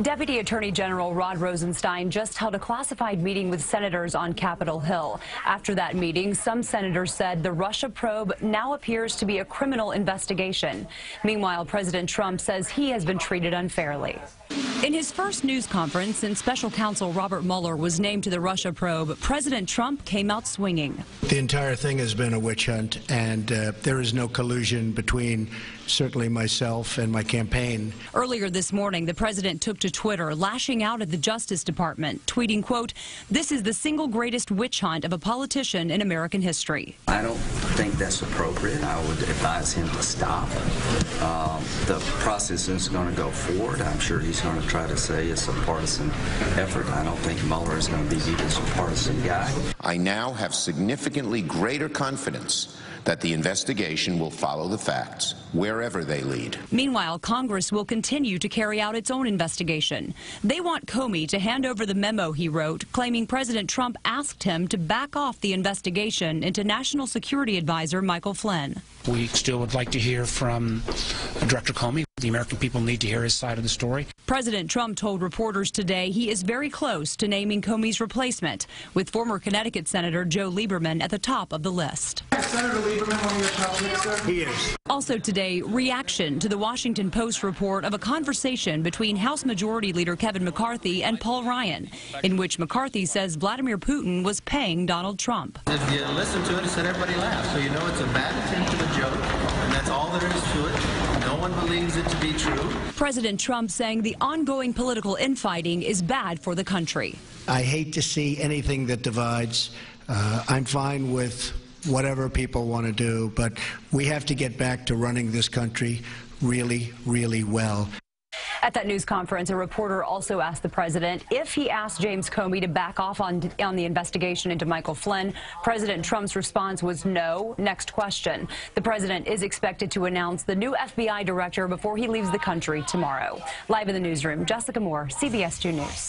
Deputy Attorney General Rod Rosenstein just held a classified meeting with senators on Capitol Hill. After that meeting, some senators said the Russia probe now appears to be a criminal investigation. Meanwhile, President Trump says he has been treated unfairly. In his first news conference since special counsel Robert Mueller was named to the Russia probe, President Trump came out swinging. The entire thing has been a witch hunt, and there is no collusion between certainly myself and my campaign. Earlier this morning, the president took to Twitter, lashing out at the Justice Department, tweeting, quote, "This is the single greatest witch hunt of a politician in American history." I don't think that's appropriate. I would advise him to stop. The process is going to go forward. I'm sure he's going to try to say it's a partisan effort. I don't think Mueller is going to be viewed as a partisan guy. I now have significantly greater confidence that the investigation will follow the facts wherever they lead. Meanwhile, Congress will continue to carry out its own investigation. They want Comey to hand over the memo he wrote, claiming President Trump asked him to back off the investigation into National Security Advisor Michael Flynn. We still would like to hear from Director Comey. The American people need to hear his side of the story. President Trump told reporters today he is very close to naming Comey's replacement, with former Connecticut Senator Joe Lieberman at the top of the list. Senator Lieberman one of your top picks, sir? He is. Also today, reaction to the Washington Post report of a conversation between House Majority Leader Kevin McCarthy and Paul Ryan, in which McCarthy says Vladimir Putin was paying Donald Trump. If you listen to it, it said everybody laughs, so you know it's a bad attempt at a joke, and that's all there is to it. No one believes it to be true. President Trump saying the ongoing political infighting is bad for the country. I hate to see anything that divides. I'm fine with whatever people want to do, but we have to get back to running this country really, really well. At that news conference, a reporter also asked the president if he asked James Comey to back off on the investigation into Michael Flynn. President Trump's response was no. Next question. The president is expected to announce the new FBI director before he leaves the country tomorrow. Live in the newsroom, Jessica Moore, CBS 2 News.